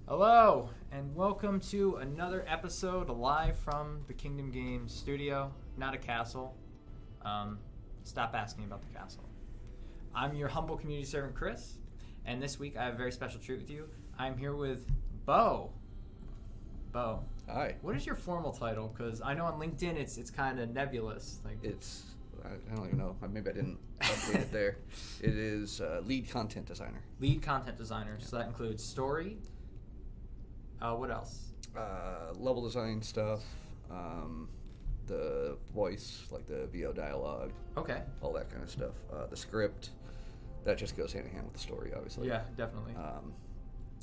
Hello, and welcome to another episode live from the Kingdom Games studio. Not a castle. Stop asking about the castle. I'm your humble community servant, Chris, and this week I have a very special treat with you. I'm here with Bo. Bo. Hi. What is your formal title? Because I know on LinkedIn it's kind of nebulous. I don't even know. Maybe I didn't update it there. It is lead content designer. Lead content designer. Yeah. So that includes story. What else? Level design stuff. The voice, like the VO dialogue. Okay. All that kind of stuff. The script. That just goes hand in hand with the story, obviously. Yeah, definitely.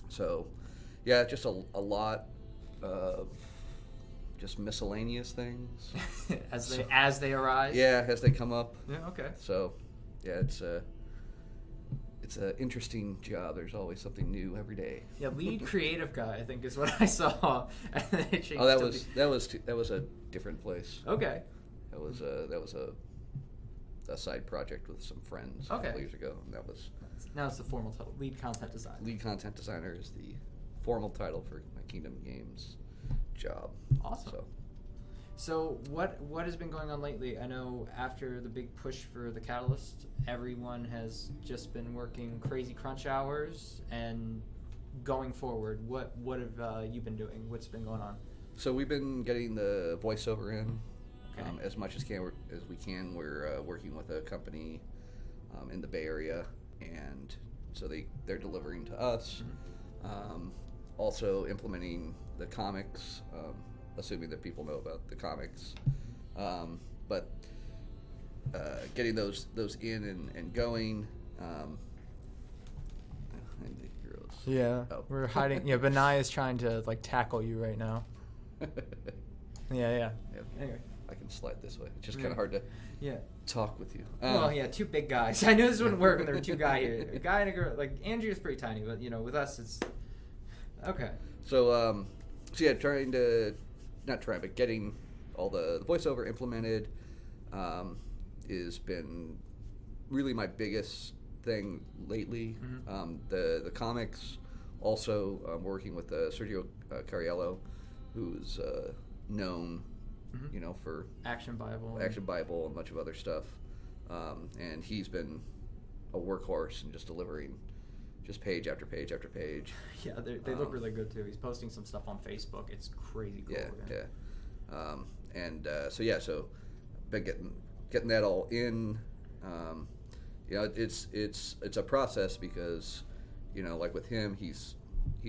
Just a lot of just miscellaneous things. as they arise? Yeah, as they come up. Yeah, okay. So, yeah, it's an interesting job. There's always something new every day. Yeah, lead creative guy, I think, is what I saw. And then it changed. That was a different place. Okay. That was a side project with some friends a couple years ago. And now it's the formal title, lead content designer. Lead content designer is the formal title for my Kingdom Games job. Awesome. So what has been going on lately? I know after the big push for the Catalyst, everyone has just been working crazy crunch hours. And going forward, what have you been doing? What's been going on? So we've been getting the voiceover in as much as we can. We're working with a company in the Bay Area, and so they're delivering to us. Mm-hmm. Also implementing the comics. Assuming that people know about the comics, but getting those in and going. Yeah, we're hiding. Yeah, Benai is trying to tackle you right now. Yeah. Anyway, I can slide this way. It's just kind of hard to talk with you. Two big guys. I knew this wouldn't work when there were two guys here. A guy and a girl. Like Andrea's pretty tiny, but with us it's okay. So getting all the voiceover implemented has been really my biggest thing lately. Mm-hmm. The comics, also working with Sergio Cariello, who's known, mm-hmm. For Action Bible and a bunch of other stuff, and he's been a workhorse and just delivering just page after page after page. Yeah, they look really good too. He's posting some stuff on Facebook. It's crazy cool. So been getting that all in. It's a process because, like with him, he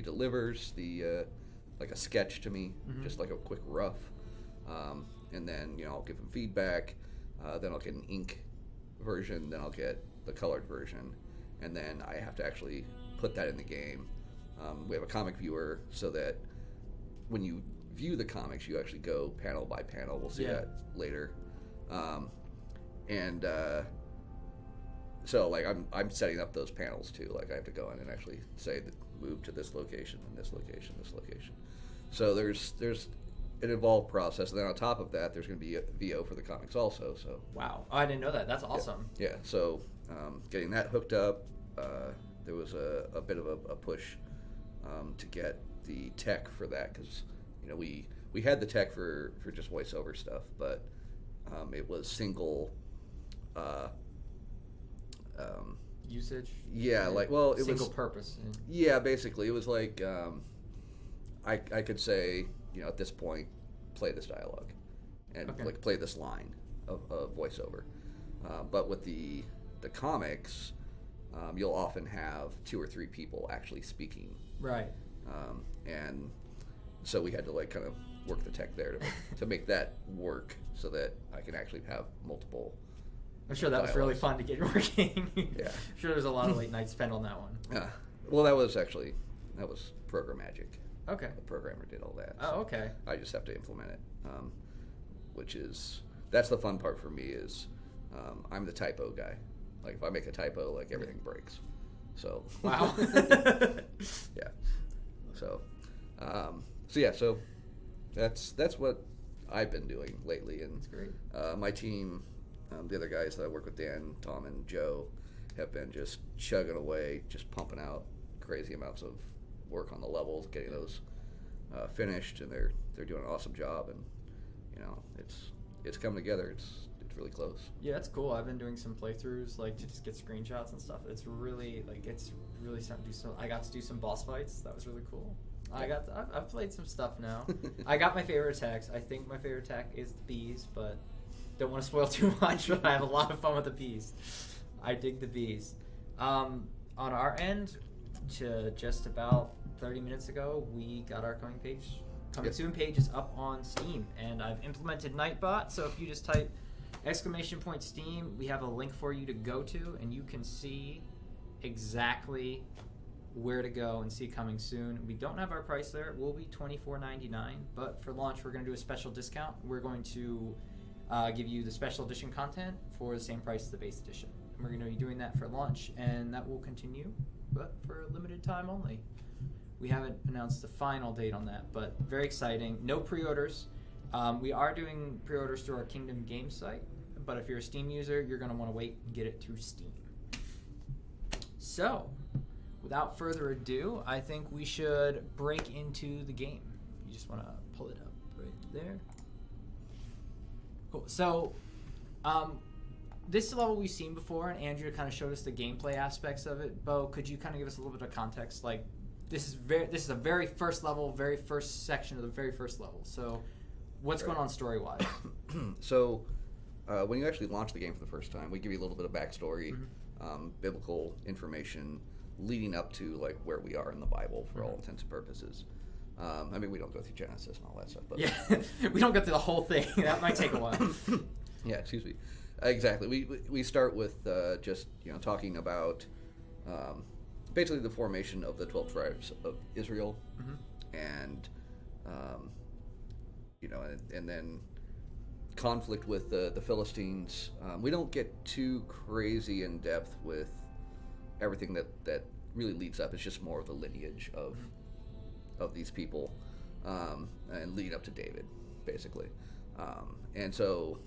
delivers the like a sketch to me, mm-hmm. just like a quick rough, and then I'll give him feedback. Then I'll get an ink version. Then I'll get the colored version. And then I have to actually put that in the game. We have a comic viewer so that when you view the comics, you actually go panel by panel. We'll see that later. So I'm setting up those panels too. Like I have to go in and actually say that move to this location and this location, this location. So there's an involved process, and then on top of that, there's going to be a VO for the comics also. So wow, I didn't know that. That's awesome. Yeah. So getting that hooked up. There was a bit of a push to get the tech for that because we had the tech for just voiceover stuff, but it was single usage. Yeah, it single was purpose. Yeah, basically it was like I could say at this point play this dialogue and play this line of voiceover, but with the comics. You'll often have 2 or 3 people actually speaking. Right. And so we had to kind of work the tech there to make that work so that I can actually have multiple. I'm sure that was really fun to get working. Yeah. I'm sure there's a lot of late nights spent on that one. Yeah. Well, that was program magic. Okay. The programmer did all that. Oh, okay. I just have to implement it, that's the fun part for me is I'm the typo guy. Like if I make a typo, everything breaks. So wow. Yeah. So that's what I've been doing lately, and that's great. My team, the other guys that I work with, Dan, Tom, and Joe, have been just chugging away, just pumping out crazy amounts of work on the levels, getting those finished, and they're doing an awesome job, and it's coming together. It's really close. Yeah, that's cool. I've been doing some playthroughs, like, to just get screenshots and stuff. It's really starting to do so. I got to do some boss fights. That was really cool. I've played some stuff now. I got my favorite attacks. I think my favorite attack is the bees, but don't want to spoil too much. But I have a lot of fun with the bees. I dig the bees. On our end, just about 30 minutes ago, we got our coming soon page is up on Steam, and I've implemented Nightbot. So if you just type !Steam, we have a link for you to go to, and you can see exactly where to go and see coming soon. We don't have our price there. It will be $24.99, but for launch, we're going to do a special discount. We're going to give you the special edition content for the same price as the base edition. And we're going to be doing that for launch, and that will continue, but for a limited time only. We haven't announced the final date on that, but very exciting. No pre-orders. We are doing pre-orders through our Kingdom Games site, but if you're a Steam user, you're going to want to wait and get it through Steam. So, without further ado, I think we should break into the game. You just want to pull it up right there. Cool. So, this is a level we've seen before, and Andrew kind of showed us the gameplay aspects of it. Bo, could you kind of give us a little bit of context? Like, this is a very first level, very first section of the very first level. So, what's going on story-wise? So, when you actually launch the game for the first time, we give you a little bit of backstory, biblical information leading up to like where we are in the Bible for all intents and purposes. I mean, we don't go through Genesis and all that stuff, but we don't go through the whole thing. That might take a while. Yeah, excuse me. Exactly. We start with just talking about basically the formation of the 12 tribes of Israel, and and then conflict with the Philistines. We don't get too crazy in depth with everything that really leads up. It's just more of the lineage of these people, and lead up to David, basically. And so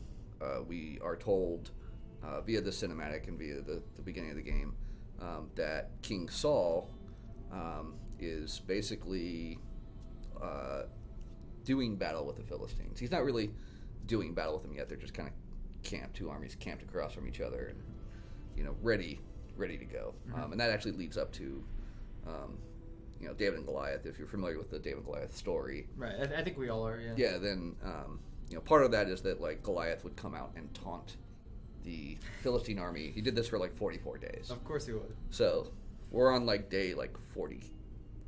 we are told via the cinematic and via the beginning of the game that King Saul is basically doing battle with the Philistines. He's not really doing battle with them yet. They're just kind of two armies camped across from each other, and ready to go. And that actually leads up to David and Goliath. If you're familiar with the David and Goliath story, right? I think we all are. Yeah. Yeah. Then part of that is that like Goliath would come out and taunt the Philistine army. He did this for like 44 days. Of course he would. So we're on like day like 40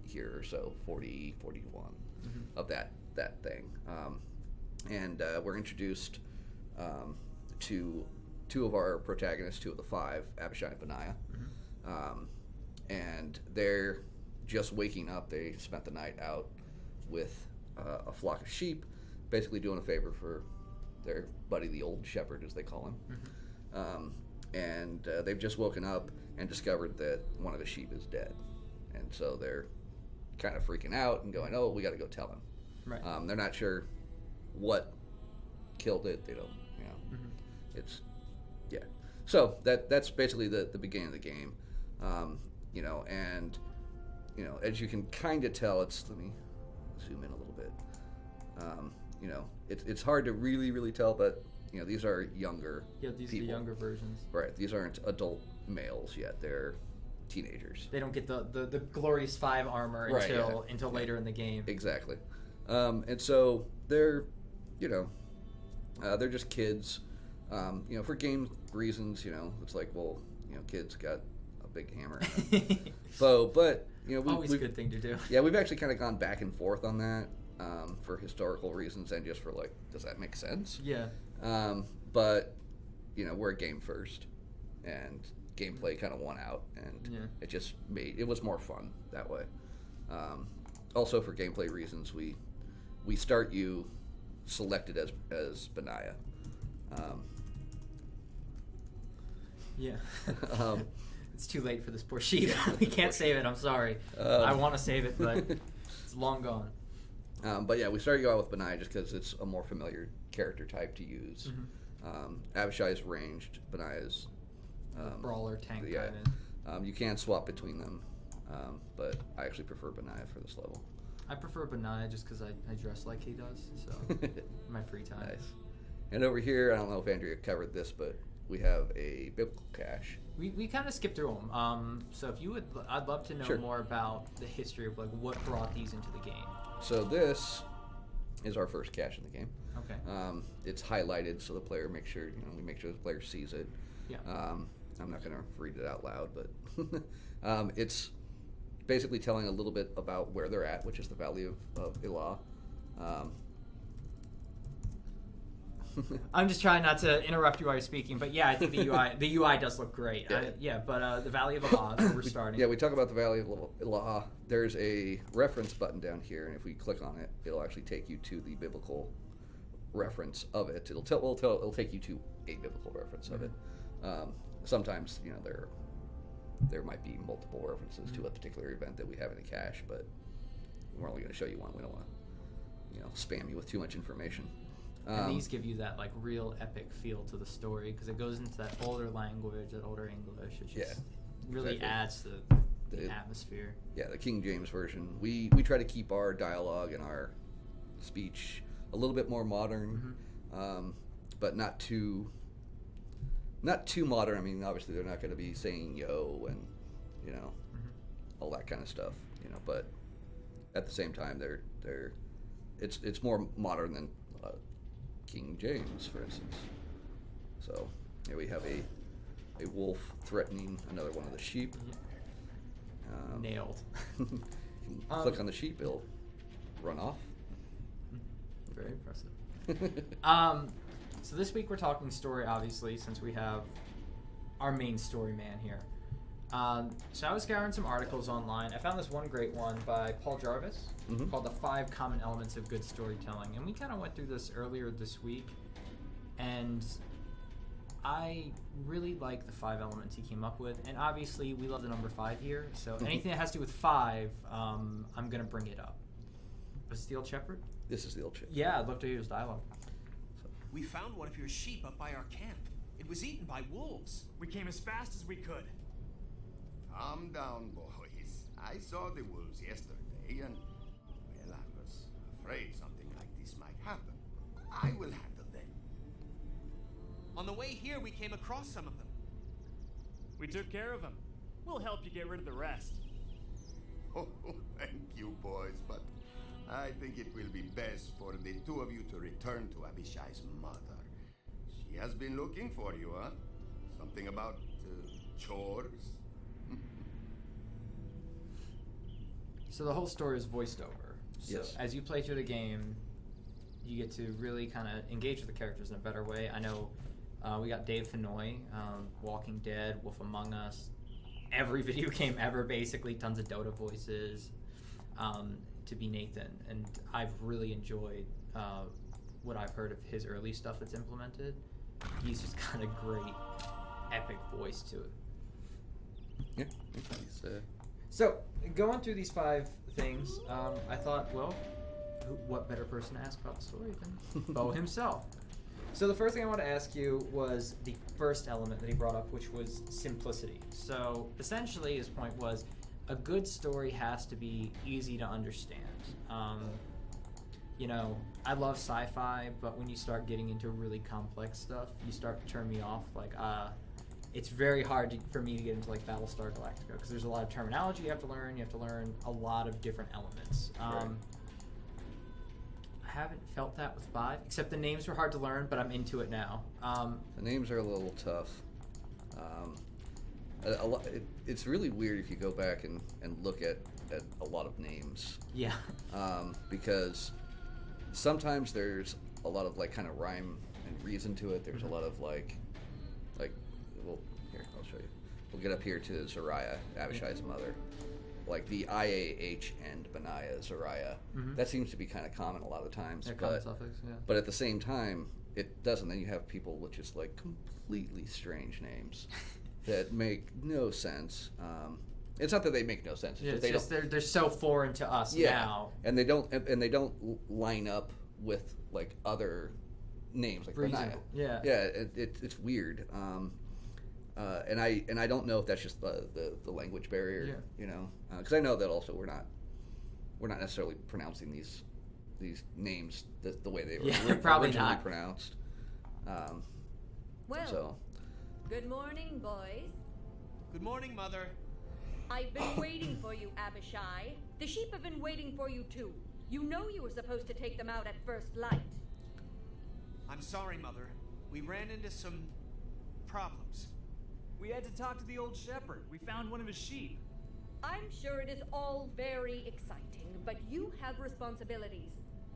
here or so, 40, 41 of that thing. And we're introduced to two of our protagonists, two of the five, Abishai and Benaiah. And they're just waking up. They spent the night out with a flock of sheep, basically doing a favor for their buddy, the old shepherd, as they call him. And they've just woken up and discovered that one of the sheep is dead. And so they're kind of freaking out and going, oh, we got to go tell him. Right. They're not sure what killed it. They don't, it's, yeah. So that's basically the beginning of the game. And, as you can kind of tell, let me zoom in a little bit. It's hard to really tell, but, these are younger these people. are the younger versions. Right. These aren't adult males yet. They're teenagers. They don't get the glorious 5 armor until later in the game. Exactly. And so they're just kids. For game reasons, it's like, well, kids got a big hammer. But always a good thing to do. Yeah, we've actually kind of gone back and forth on that for historical reasons and just for like, does that make sense? Yeah. But we're a game first, and gameplay kind of won out, and it was more fun that way. Also, for gameplay reasons, we start you selected as Benaiah. It's too late for this poor sheep. We can't save it. I'm sorry. I want to save it, but it's long gone. But yeah, we started you out with Benaiah just because it's a more familiar character type to use. Abishai's ranged. Benaiah's brawler tank. Yeah. You can swap between them But I actually prefer Benaiah for this level. I prefer Benaiah just because I dress like he does, so in my free time. Nice. And over here, I don't know if Andrea covered this, but we have a biblical cache. We kind of skipped through them. So if you would, I'd love to know more about the history of like what brought these into the game. So this is our first cache in the game. Okay. It's highlighted so the player makes sure we make sure the player sees it. Yeah. I'm not going to read it out loud, but it's basically telling a little bit about where they're at, which is the Valley of Elah. I'm just trying not to interrupt you while you're speaking, but yeah, I think the UI does look great. But the Valley of Elah is where we're starting. Yeah, we talk about the Valley of Elah. There's a reference button down here, and if we click on it, it'll actually take you to the biblical reference of it. It'll take you to a biblical reference of it. Sometimes there might be multiple references to a particular event that we have in the cache, but we're only going to show you one. We don't want to spam you with too much information. And these give you that like real epic feel to the story because it goes into that older language, that older English. It just really adds to the atmosphere. Yeah, the King James version. We try to keep our dialogue and our speech a little bit more modern, but not too modern. I mean, obviously they're not going to be saying yo and all that kind of stuff. But at the same time, it's more modern than King James, for instance. So here we have a wolf threatening another one of the sheep. Nailed. You can click on the sheep, it'll run off. Very impressive. So this week we're talking story, obviously, since we have our main story man here. So I was scouring some articles online. I found this one great one by Paul Jarvis called The 5 Common Elements of Good Storytelling. And we kind of went through this earlier this week. And I really like the 5 elements he came up with. And obviously, we love the number 5 here. So anything that has to do with 5, I'm going to bring it up. Was it the Old Shepherd? This is the Old Shepherd. Yeah, I'd love to hear his dialogue. We found one of your sheep up by our camp. It was eaten by wolves. We came as fast as we could. Calm down, boys. I saw the wolves yesterday and, well, I was afraid something like this might happen. I will handle them. On the way here, we came across some of them. We took care of them. We'll help you get rid of the rest. Oh, thank you, boys, but I think it will be best for the two of you to return to Abishai's mother. She has been looking for you, huh? Something about chores? So the whole story is voiced over. So Yes. as you play through the game, you get to really kind of engage with the characters in a better way. I know we got Dave Fennoy, Walking Dead, Wolf Among Us, every video game ever, basically, tons of Dota voices, to be Nathan. And I've really enjoyed what I've heard of his early stuff that's implemented. He's just got a great, epic voice to it. Yeah. He's, So, going through these 5 things, I thought, well, what better person to ask about the story than Bo himself? So the first thing I want to ask you was the first element that he brought up, which was simplicity. So essentially his point was a good story has to be easy to understand. I love sci-fi, but when you start getting into really complex stuff, you start to turn me off. Like, it's very hard for me to get into like Battlestar Galactica because there's a lot of terminology you have to learn. You have to learn a lot of different elements. Right. I haven't felt that with 5, except the names were hard to learn, but I'm into it now. The names are a little tough. It's really weird if you go back and look at a lot of names. Yeah. Because sometimes there's a lot of like kind of rhyme and reason to it. There's a lot of like, well, here, I'll show you. We'll get up here to Zariah, Abishai's mother. Like the IAH and Benaiah, Zariah. That seems to be kind of common a lot of times. Yeah, common suffix, yeah. But at the same time, it doesn't. Then you have people with just like completely strange names that make no sense. It's not that they make no sense. It's just they're so foreign to us now. And they don't line up with like other names like Benaiah. Yeah. Yeah, it's weird. And I don't know if that's just the language barrier, because I know that also we're not necessarily pronouncing these names the way they were probably originally not pronounced. Well, good morning, boys. Good morning, Mother. I've been waiting for you, Abishai. The sheep have been waiting for you, too. You know you were supposed to take them out at first light. I'm sorry, Mother. We ran into some problems. We had to talk to the old shepherd. We found one of his sheep. I'm sure it is all very exciting, but you have responsibilities.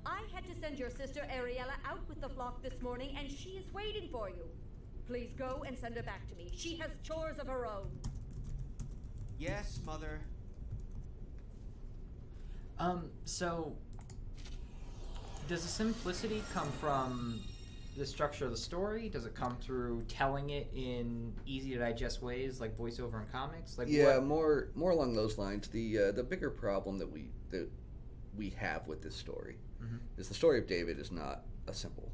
I had to send your sister Ariella out with the flock this morning, and she is waiting for you. Please go and send her back to me. She has chores of her own. Yes, Mother. So does the simplicity come from the structure of the story? Does it come through telling it in easy to digest ways, like voiceover in comics? Like more along those lines. The bigger problem that we have with this story is the story of David is not simple.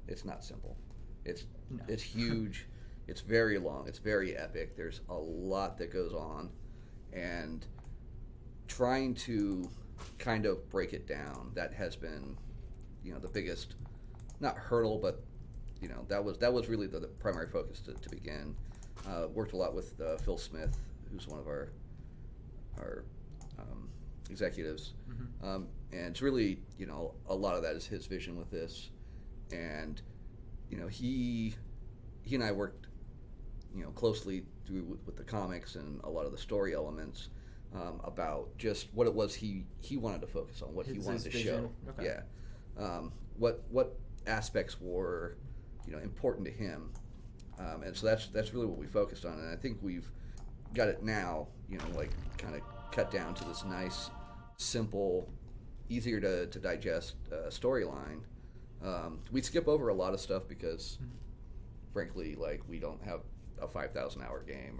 It's not simple. It's huge. It's very long. It's very epic. There's a lot that goes on, and trying to kind of break it down, that has been, the biggest, not hurdle, but that was really the primary focus to begin. Worked a lot with Phil Smith, who's one of our executives, and it's really a lot of that is his vision with this, and he and I worked closely through with the comics and a lot of the story elements about just what it was he wanted to focus on, what he wanted to show. Okay. Yeah. What aspects were important to him, and so that's really what we focused on, and I think we've got it now kind of cut down to this nice, simple, easier to digest storyline. We skip over a lot of stuff because frankly, we don't have a 5,000-hour game.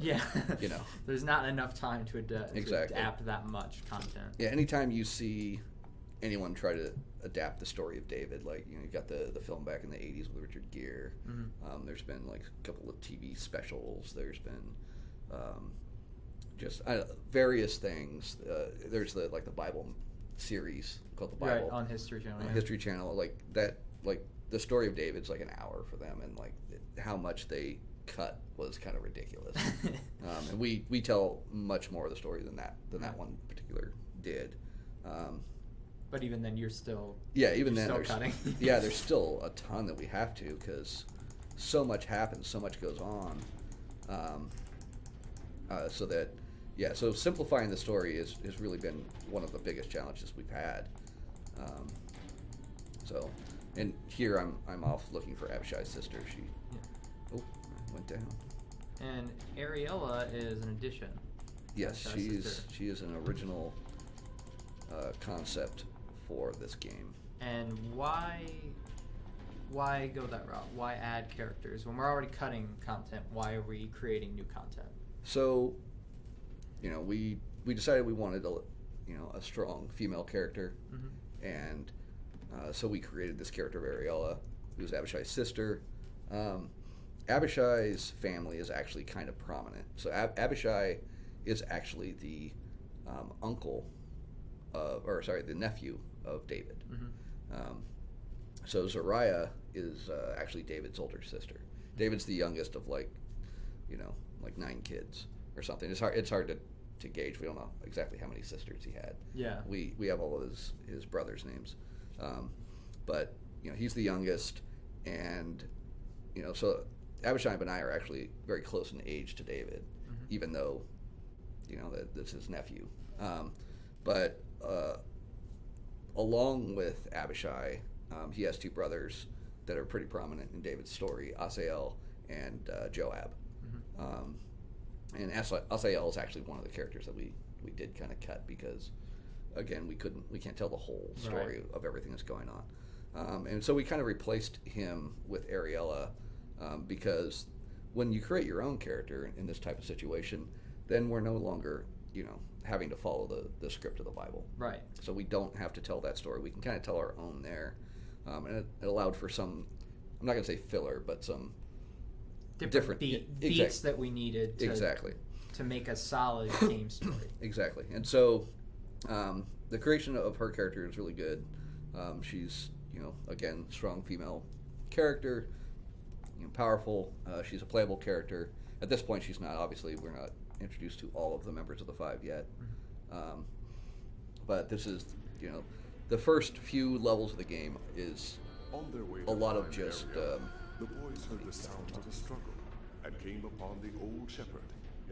There's not enough time to adapt that much content. Yeah, anytime you see anyone try to adapt the story of David, you got the film back in the 80s with Richard Gere. There's been a couple of TV specials. There's been just various things. There's the Bible series called the Bible on History Channel. On History Channel, the story of David's an hour for them, and how much they cut was kind of ridiculous. And we tell much more of the story than that one particular did. But even then, you're still cutting. There's still a ton that we have to, because so much happens, so much goes on. So simplifying the story has really been one of the biggest challenges we've had. And here I'm off looking for Abishai's sister. She went down. And Ariella is an addition. Yes, she is an original concept for this game. And why go that route? Why add characters when we're already cutting content? Why are we creating new content? So, we decided we wanted a strong female character, and so we created this character of Ariella, who's Abishai's sister. Abishai's family is actually kind of prominent. So Abishai is actually the the nephew of David. So Zariah is actually David's older sister. David's the youngest of 9 kids or something. It's hard to gauge. We don't know exactly how many sisters he had. Yeah. We have all of his brothers' names, but he's the youngest, and so Abishai and I are actually very close in age to David, even though that's his nephew. But along with Abishai, he has 2 brothers that are pretty prominent in David's story, Asael and Joab. And Asael is actually one of the characters that we did kind of cut because, again, we can't tell the whole story of everything that's going on. And so we kind of replaced him with Ariella because when you create your own character in this type of situation, then we're no longer, having to follow the script of the Bible. Right. So we don't have to tell that story. We can kind of tell our own there. And it allowed for some, I'm not going to say filler, but some different yeah, beats exactly. that we needed to make a solid game story. Exactly. And so the creation of her character is really good. She's, again, strong female character, powerful. She's a playable character. At this point, she's not. Obviously, we're not introduced to all of the members of the Five yet. But this is, the first few levels of the game is On their way a to lot of find just... Ariel, the boys heard the sounds of a struggle and came upon the old shepherd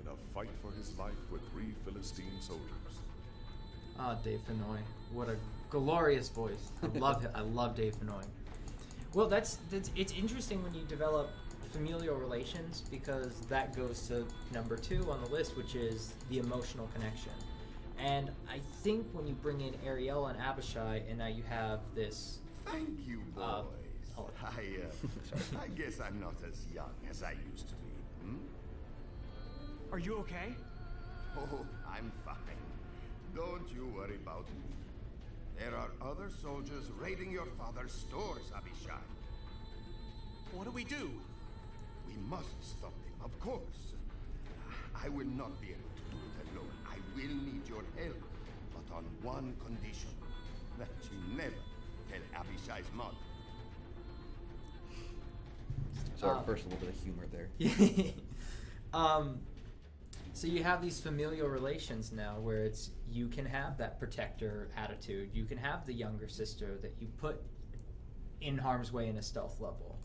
in a fight for his life with 3 Philistine soldiers. Ah, Dave Fennoy. What a glorious voice. I love it. I love Dave Fennoy. Well, it's interesting when you develop familial relations, because that goes to number 2 on the list, which is the emotional connection. And I think when you bring in Ariel and Abishai, and now you have this... Thank you, boys. I guess I'm not as young as I used to be. Are you okay? Oh, I'm fine. Don't you worry about me. There are other soldiers raiding your father's stores, Abishai. What do we do? We must stop them, of course. I will not be able to do it alone. I will need your help, but on one condition: that you never tell Abishai's mother. Sorry, first a little bit of humor there. So you have these familial relations now where it's you can have that protector attitude. You can have the younger sister that you put in harm's way in a stealth level.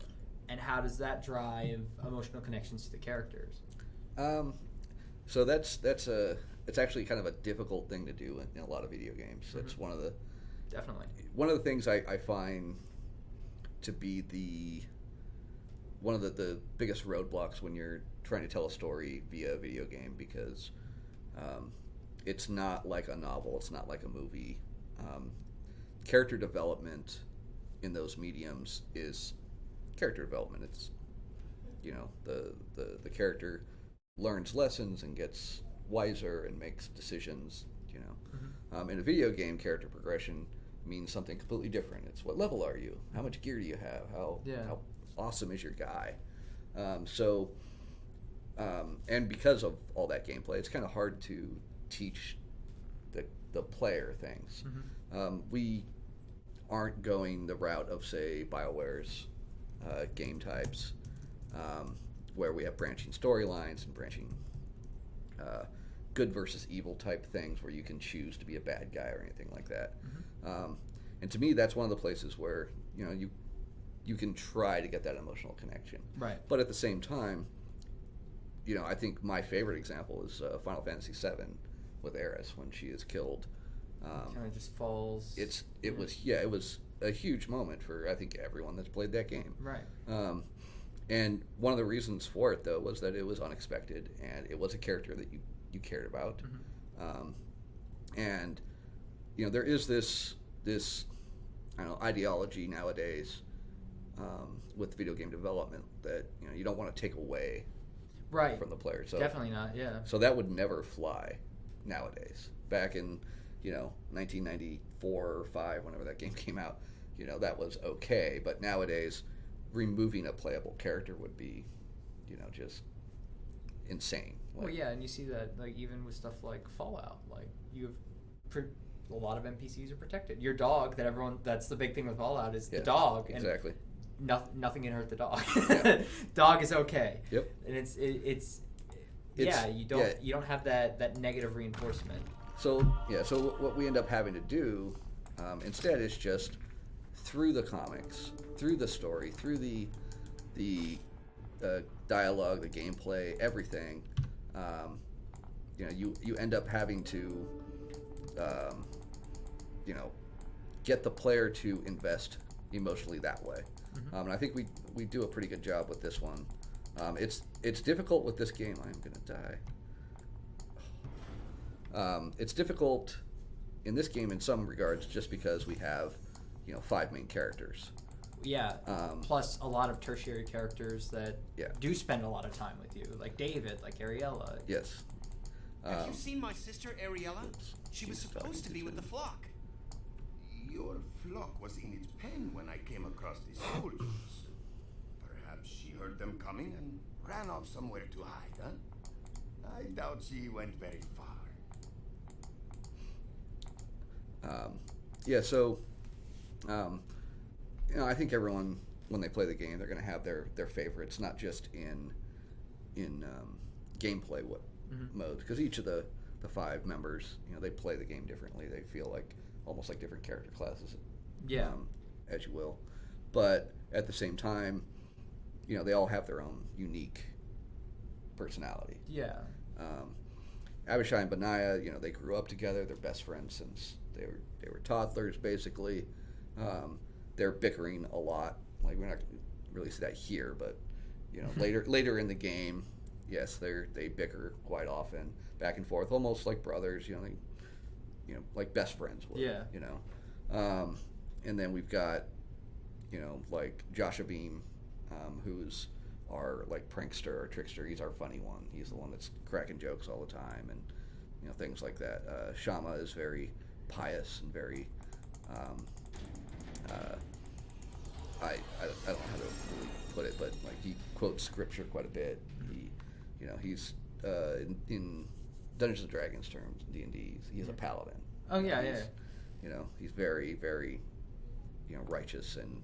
And how does that drive emotional connections to the characters? So it's actually kind of a difficult thing to do in a lot of video games. That's Definitely one of the things I find to be one of the biggest roadblocks when you're trying to tell a story via a video game, because it's not like a novel, it's not like a movie. Character development in those mediums is character development. It's the character learns lessons and gets wiser and makes decisions. In a video game, character progression means something completely different. It's what level are you? How much gear do you have? How awesome is your guy? And because of all that gameplay, it's kind of hard to teach the player things. We aren't going the route of, say, BioWare's game types, where we have branching storylines and branching good versus evil type things where you can choose to be a bad guy or anything like that. And to me, that's one of the places where you can try to get that emotional connection. Right. But at the same time, I think my favorite example is Final Fantasy VII with Aerith when she is killed. Kind of just falls. It was a huge moment for, I think, everyone that's played that game. Right. And one of the reasons for it, though, was that it was unexpected and it was a character that you cared about. And there is this I don't know, ideology nowadays with video game development that you don't want to take away from the player. So definitely not. Yeah. So that would never fly nowadays. Back in 1994 or 5, whenever that game came out, that was okay. But nowadays, removing a playable character would be, just insane. Well, yeah, and you see that even with stuff like Fallout, you have a lot of NPCs are protected. Your dog, that's the big thing with Fallout, is the dog. Exactly. And nothing can hurt the dog. Yeah. Dog is okay. Yep. And you don't have that negative reinforcement. So what we end up having to do instead is just through the comics, through the story, through the dialogue, the gameplay, everything. You end up having to get the player to invest emotionally that way. And I think we do a pretty good job with this one. It's difficult with this game. I'm gonna die. It's difficult in this game in some regards just because we have 5 main characters. Yeah. Plus a lot of tertiary characters that do spend a lot of time with you, like David, like Ariella. Yes. Have you seen my sister Ariella? She was supposed to be with the flock. Your flock was in its pen when I came across the soldiers. Perhaps she heard them coming and ran off somewhere to hide, huh? I doubt she went very far. Yeah, so, I think everyone, when they play the game, they're going to have their favorites, not just in gameplay modes, because each of the 5 members, they play the game differently. They feel like almost like different character classes, as you will. But at the same time, they all have their own unique personality. Yeah. Abishai and Benaiah, they grew up together. They're best friends since they were toddlers, basically. They're bickering a lot. Like, we're not going to really see that here, but later in the game, yes, they bicker quite often, back and forth, almost like brothers. Like best friends would. Yeah. And then we've got like Joshua Beam, who's our like prankster or trickster. He's our funny one. He's the one that's cracking jokes all the time, and things like that. Shama is very pious and very I don't know how to really put it, but like he quotes scripture quite a bit. He's in Dungeons and Dragons terms, D&D, he's a paladin. Oh yeah, He's very, very righteous and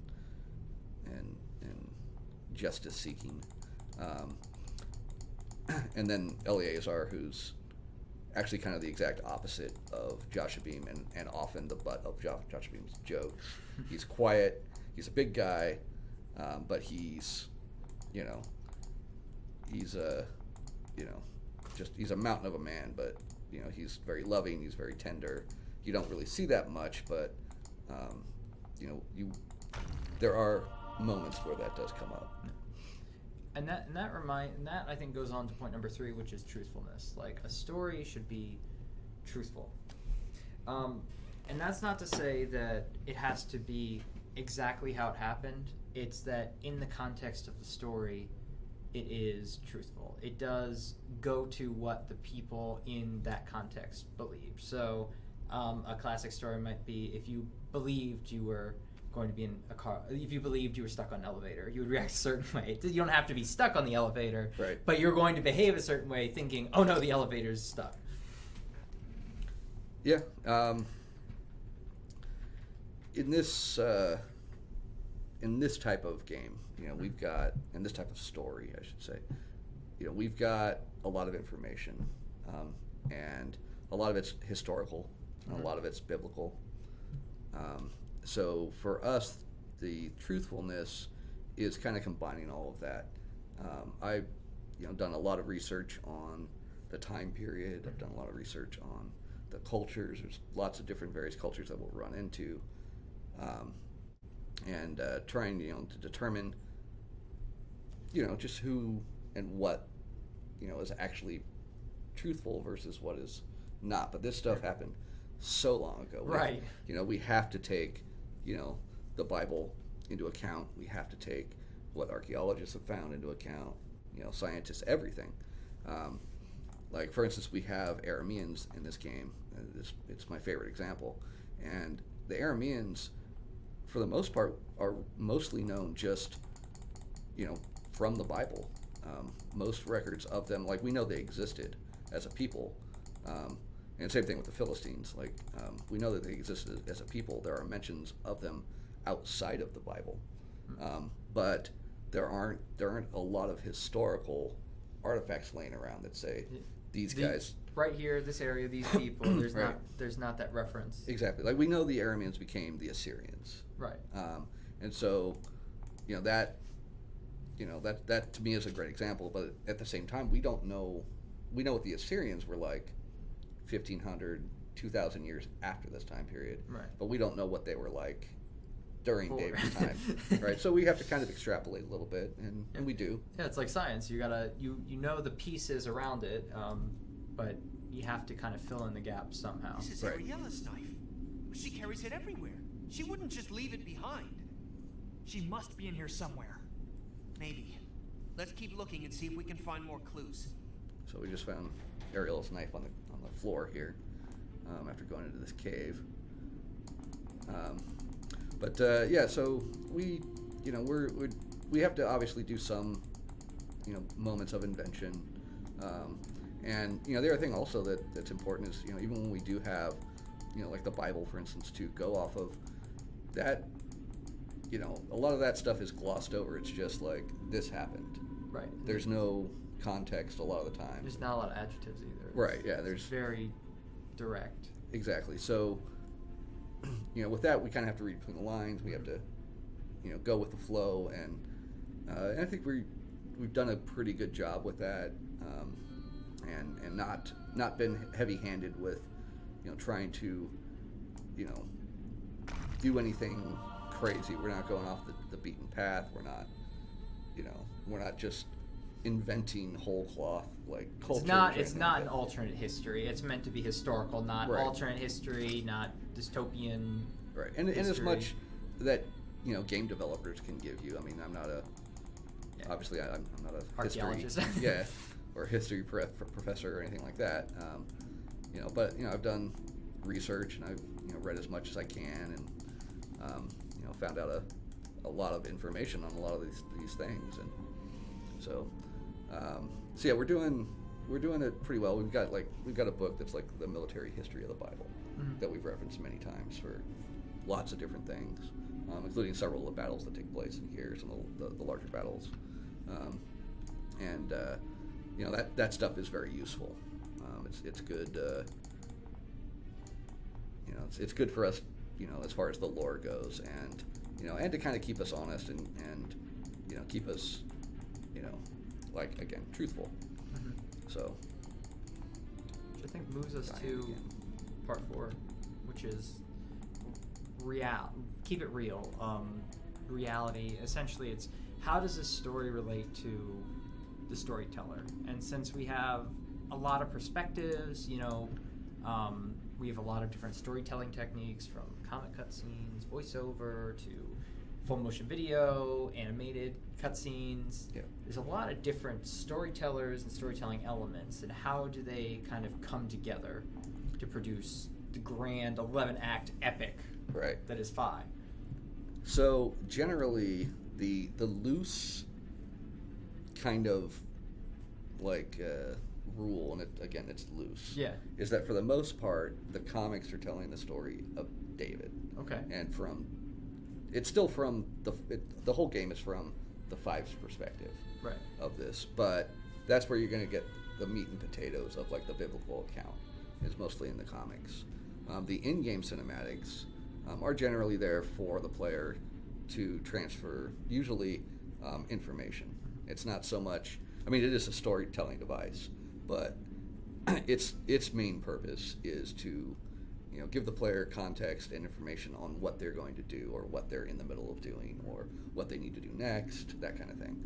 justice seeking. And then Eleazar, who's actually kind of the exact opposite of Joshua Beam, and often the butt of Joshua Beam's jokes. He's quiet. He's a big guy, but he's he's a mountain of a man. But he's very loving. He's very tender. You don't really see that much, but there are moments where that does come up. And that I think goes on to point number 3, which is truthfulness. Like, a story should be truthful. And that's not to say that it has to be exactly how it happened. It's that in the context of the story, it is truthful. It does go to what the people in that context believe. So a classic story might be, if you believed you were going to be in a car, if you believed you were stuck on an elevator, you would react a certain way. You don't have to be stuck on the elevator, right, but you're going to behave a certain way thinking, oh no, the elevator's stuck. Yeah. In this type of game, we've got, in this type of story, I should say, we've got a lot of information, and a lot of it's historical, and a lot of it's biblical. So for us, the truthfulness is kind of combining all of that. I've done a lot of research on the time period. I've done a lot of research on the cultures. There's lots of different various cultures that we'll run into, and trying to determine just who and what is actually truthful versus what is not. But this stuff happened so long ago. Right. We have to take the Bible into account. We have to take what archaeologists have found into account. Scientists, everything. Like, for instance, we have Arameans in this game. It's my favorite example. And the Arameans, for the most part, are mostly known just, from the Bible. Most records of them, like, we know they existed as a people. And same thing with the Philistines. Like, we know that they existed as a people. There are mentions of them outside of the Bible. But there aren't a lot of historical artifacts laying around that say these guys right here, this area, these people. There's right. there's not that reference. Exactly. Like, we know the Arameans became the Assyrians. Right. And so, that to me is a great example. But at the same time, we don't know. We know what the Assyrians were like 1,500, 2,000 years after this time period. Right. But we don't know what they were like during Before. David's time. Right. So we have to kind of extrapolate a little bit, and we do. Yeah, it's like science. You gotta you know the pieces around it, but you have to kind of fill in the gaps somehow. This is Right. Ariella's knife. She carries it everywhere. She wouldn't just leave it behind. She must be in here somewhere. Maybe. Let's keep looking and see if we can find more clues. So we just found Ariel's knife on the floor here, after going into this cave. But yeah, so we have to obviously do some moments of invention. And the other thing also that's important is even when we do have like the Bible, for instance, to go off of, that a lot of that stuff is glossed over. It's just like, this happened. Right. There's no context a lot of the time. There's not a lot of adjectives either. Right. Yeah. It's very direct. Exactly. So with that, we kind of have to read between the lines. We have to go with the flow, and I think we've done a pretty good job with that, and not been heavy-handed with trying to do anything crazy. We're not going off the beaten path. We're not just inventing whole cloth like culture. It's not an alternate history. It's meant to be historical, not right. alternate history, not dystopian. Right, and as much that game developers can give you. I mean, I'm not obviously I'm not a archaeologist, history, or history professor or anything like that. But I've done research, and I've read as much as I can, and found out a lot of information on a lot of these things, and so yeah, we're doing it pretty well. We've got a book that's like the military history of the Bible, mm-hmm. that we've referenced many times for lots of different things, including several of the battles that take place in here, some of the larger battles, and that stuff is very useful. It's good. It's good for us, as far as the lore goes, and and to kind of keep us honest and keep us, again, truthful. Mm-hmm. So, which I think moves us to part 4, which is keep it real. Reality. Essentially, it's how does this story relate to the storyteller? And since we have a lot of perspectives, we have a lot of different storytelling techniques, from comic cutscenes, voiceover, to full motion video, animated cutscenes. Yeah. There's a lot of different storytellers and storytelling elements, and how do they kind of come together to produce the grand 11-act epic that is 5? So generally, the loose kind of rule, and it's loose. Yeah. Is that for the most part, the comics are telling the story of David. Okay. And it's still from the whole game is from the Five's perspective. Right. Of this, but that's where you're going to get the meat and potatoes of the biblical account. Is mostly in the comics. The in-game cinematics are generally there for the player to transfer, usually information. It's not so much. I mean, it is a storytelling device, but its main purpose is to give the player context and information on what they're going to do, or what they're in the middle of doing, or what they need to do next, that kind of thing.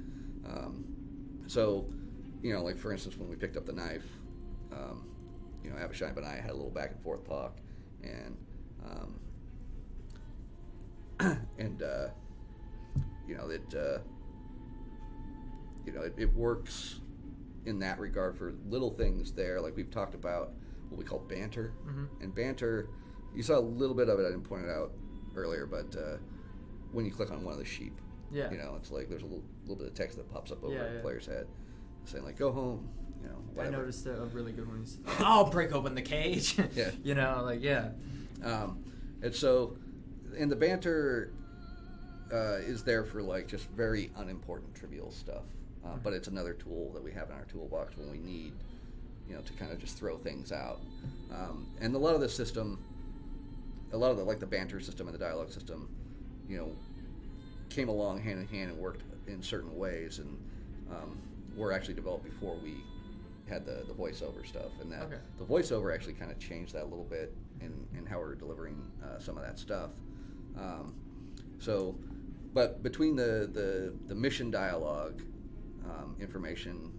So, for instance, when we picked up the knife, Abishai and I had a little back and forth talk, and it works in that regard for little things there. Like we've talked about what we call banter, mm-hmm. and banter, you saw a little bit of it. I didn't point it out earlier, but when you click on one of the sheep, it's like there's a little bit of text that pops up over the player's head, saying go home. Whatever. I noticed a really good one. I'll break open the cage. Yeah. And so, and the banter is there for just very unimportant, trivial stuff. But it's another tool that we have in our toolbox when we need, to kind of just throw things out. And a lot of the system, the banter system and the dialogue system, came along hand in hand and worked in certain ways, and were actually developed before we had the voiceover stuff. And that the voiceover actually kind of changed that a little bit in how we're delivering some of that stuff. But between the mission dialogue information,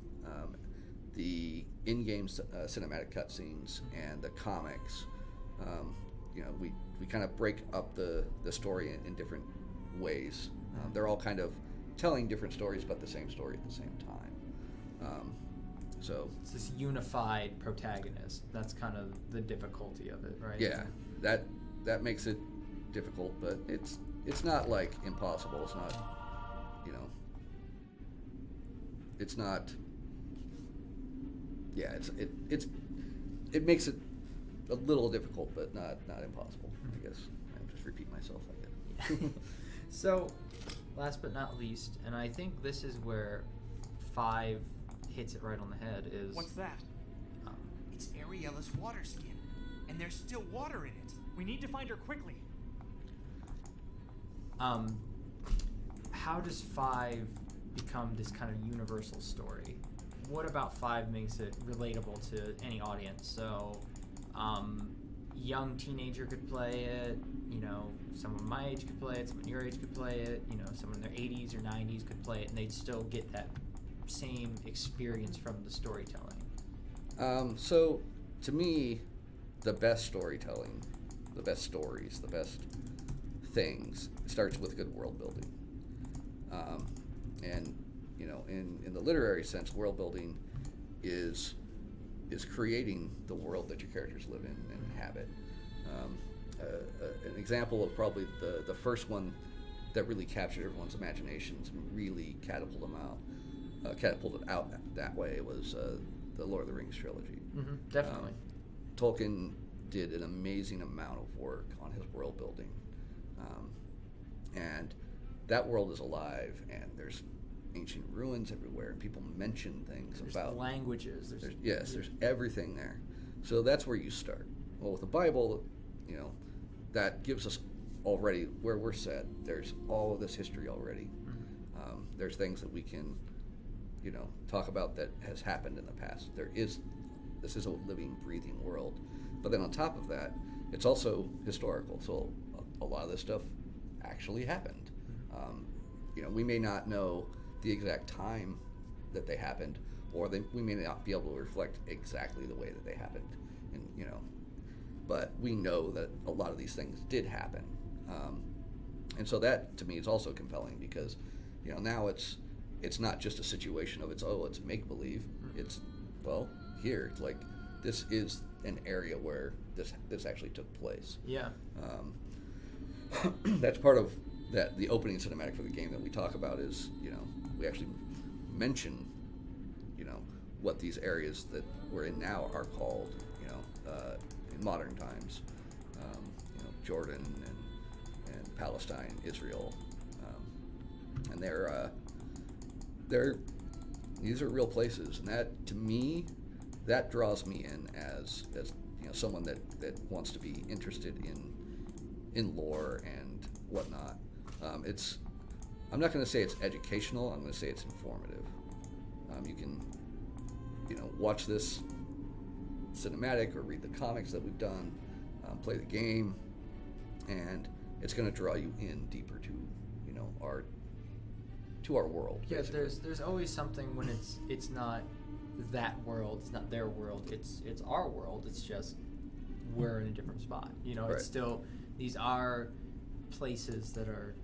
the in-game cinematic cutscenes, and the comics, we kind of break up the story in different ways. They're all kind of telling different stories, but the same story at the same time. So it's this unified protagonist. That's kind of the difficulty of it, right? Yeah, that makes it difficult, but it's not impossible. It's not, it's not. Yeah, it makes it a little difficult, but not impossible. I guess I just repeat myself like that. So, last but not least, and I think this is where 5 hits it right on the head. Is What's that? It's Ariella's water skin, and there's still water in it. We need to find her quickly. How does 5 become this kind of universal story? What about 5 makes it relatable to any audience? So, young teenager could play it, you know, someone my age could play it, someone your age could play it, you know, someone in their 80s or 90s could play it, and they'd still get that same experience from the storytelling. So, to me, the best storytelling, the best stories, the best things starts with good world building. And, you know, in the literary sense, world building is creating the world that your characters live in and inhabit. An example of probably the first one that really captured everyone's imaginations and really catapulted out that way was the Lord of the Rings trilogy. Mm-hmm, definitely. Tolkien did an amazing amount of work on his world building, and that world is alive, and there's ancient ruins everywhere, and people mention things There's about languages. there's everything there. So that's where you start. Well, with the Bible, you know, that gives us already where we're set. There's all of this history already. Mm-hmm. There's things that we can, you know, talk about that has happened in the past. This is a living, breathing world. But then on top of that, it's also historical. So a lot of this stuff actually happened. You know, we may not know the exact time that they happened, or we may not be able to reflect exactly the way that they happened. And, you know, but we know that a lot of these things did happen. And so that, to me, is also compelling because, you know, now it's not just a situation of it's make-believe. It's, well, here, it's like, this is an area where this actually took place. Yeah. That's part of the opening cinematic for the game that we talk about is, you know, we actually mention, you know, what these areas that we're in now are called, you know, in modern times. You know, Jordan and Palestine, Israel, and these are real places, and that, to me, that draws me in as you know, someone that wants to be interested in lore and whatnot. I'm not going to say it's educational. I'm going to say it's informative. You can, you know, watch this cinematic or read the comics that we've done, play the game, and it's going to draw you in deeper to, you know, our world. Yeah, basically. there's always something when it's not that world, it's not their world, it's our world. It's just we're in a different spot. You know, Right. It's still, these are places that are,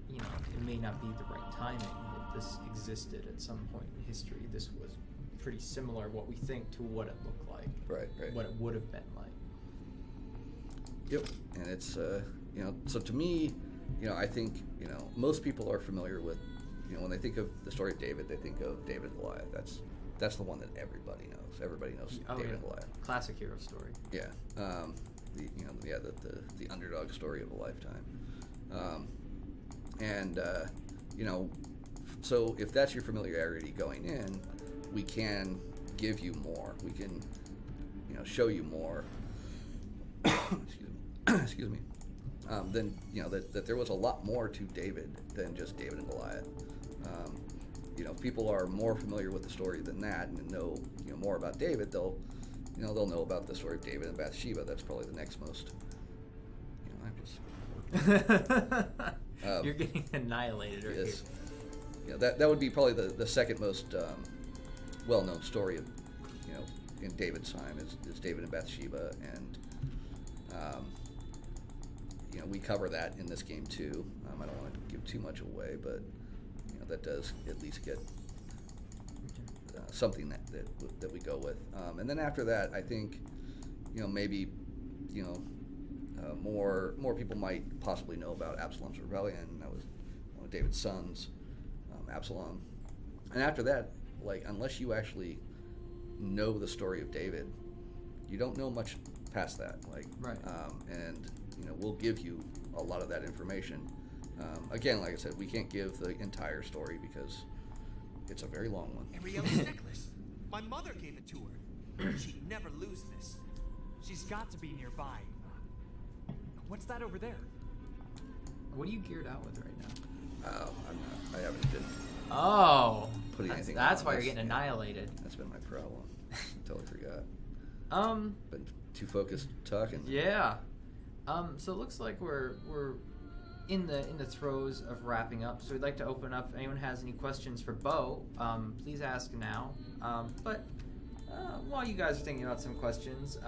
you know, it may not be the right timing that this existed at some point in history. This was pretty similar, what we think, to what it looked like. Right. What it would have been like. Yep, and it's you know, so to me, you know, I think, you know, most people are familiar with, you know, when they think of the story of David, they think of David and Goliath. That's the one that everybody knows. Everybody knows David and Goliath. Classic hero story. Yeah, the underdog story of a lifetime, and you know, so if that's your familiarity going in, we can give you more. We can, you know, show you more. Excuse me. Then, you know, that there was a lot more to David than just David and Goliath. You know, if people are more familiar with the story than that and know, you know, more about David, they'll know about the story of David and Bathsheba. That's probably the next most. You know, I'm just. You're getting annihilated right Yes. Yeah, that would be probably the second most well-known story of, you know, in David's time is David and Bathsheba, and you know, we cover that in this game too. I don't want to give too much away, but you know, that does at least get something that we go with. And then after that, I think, you know, maybe, you know, more people might possibly know about Absalom's rebellion. That was one of David's sons, Absalom. And after that, like, unless you actually know the story of David, you don't know much past that. Like, Right. And we'll give you a lot of that information. Again, like I said, we can't give the entire story because it's a very long one. Ariela's necklace. My mother gave it to her. She'd never lose this. She's got to be nearby. What's that over there? What are you geared out with right now? Oh, I haven't been Oh, putting anything. that's on. why you're getting annihilated. That's been my problem. Totally forgot. Been too focused talking. Yeah. So it looks like we're in the throes of wrapping up. So we'd like to open up. If anyone has any questions for Bo, please ask now. But while you guys are thinking about some questions,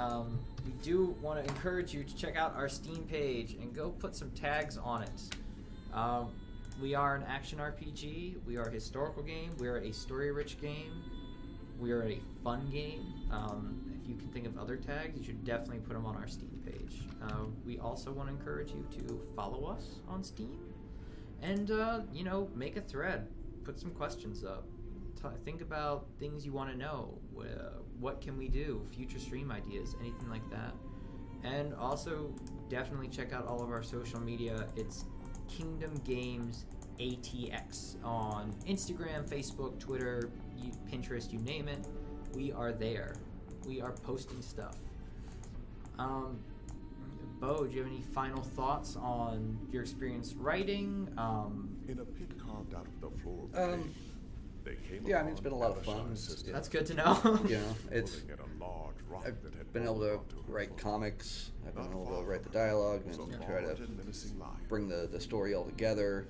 we do want to encourage you to check out our Steam page and go put some tags on it. We are an action RPG. We are a historical game. We are a story-rich game. We are a fun game. If you can think of other tags, you should definitely put them on our Steam page. We also want to encourage you to follow us on Steam and, make a thread. Put some questions up. Think about things you want to know. What can we do? Future stream ideas, anything like that. And also, definitely check out all of our social media. It's Kingdom Games ATX on Instagram, Facebook, Twitter, Pinterest, you name it. We are there. We are posting stuff. Bo, do you have any final thoughts on your experience writing? In a pit carved out of the floor of the cave, they came Yeah, I mean, it's been a lot of fun. Abishai's sister, That's good to know. It's pulling at a large rock I've that had been able to rolled onto her write foot. comics. I've been Not able far to write the from her dialogue was a and try to large and menacing lion. bring the story all together.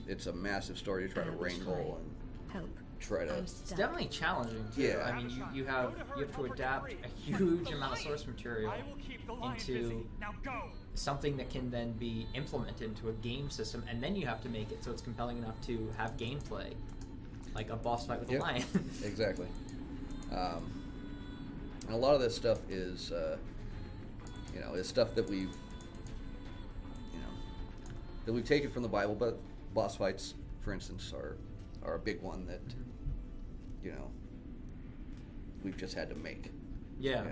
It's a massive story to try to wrangle and Help. try to. It's definitely challenging too. Yeah. I mean, you have to adapt a huge amount of source material I will keep the lion into busy. Now go. something that can then be implemented into a game system, and then you have to make it so it's compelling enough to have gameplay, like a boss fight with a lion. Exactly. And a lot of this stuff is, is stuff that we've taken from the Bible. But boss fights, for instance, are a big one that we've just had to make. Yeah.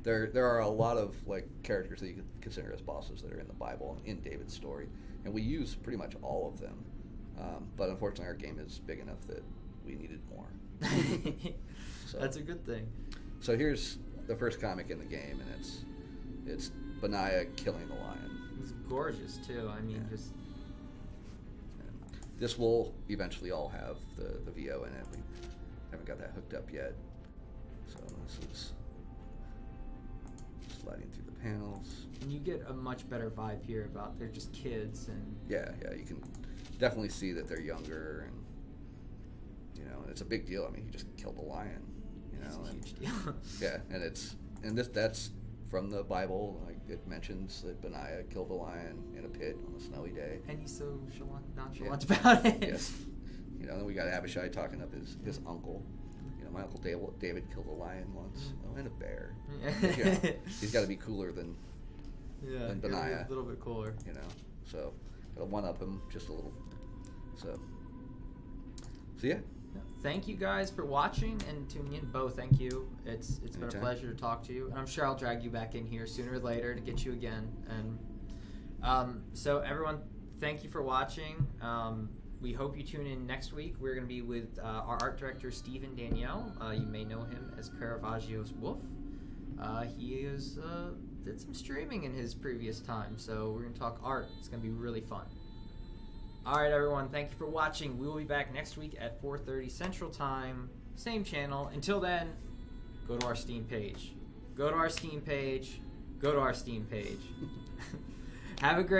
There are a lot of characters that you could consider as bosses that are in the Bible and in David's story, and we use pretty much all of them. But unfortunately, our game is big enough that we needed more. So, That's a good thing. So here's the first comic in the game, and it's Benaiah killing the lion. It's gorgeous too. I mean, Yeah. just And this will eventually all have the VO in it. We haven't got that hooked up yet. So this is sliding through the panels. and you get a much better vibe here about they're just kids and Yeah, you can definitely see that they're younger, and and it's a big deal. I mean, he just killed a lion. it's a and- huge deal. Yeah, and that's from the Bible. Like, it mentions that Benaiah killed a lion in a pit on a snowy day. And he's so nonchalant about it. Yes. Then we got Abishai talking up his uncle. My uncle David killed a lion once. Oh, and a bear. Yeah. He's got to be cooler than Yeah, than you're Benaiah. a little bit cooler. So gotta one up him just a little. So yeah. Thank you guys for watching and tuning in. Bo, thank you. It's been a Anytime. pleasure to talk to you, and I'm sure I'll drag you back in here sooner or later to get you again. And so everyone, thank you for watching. We hope you tune in next week. We're going to be with our art director, Stephen Danielle. You may know him as Caravaggio's Wolf. He did some streaming in his previous time, so we're going to talk art. It's going to be really fun. All right, everyone. Thank you for watching. We will be back next week at 4:30 Central Time, same channel. Until then, go to our Steam page. Go to our Steam page. Go to our Steam page. Have a great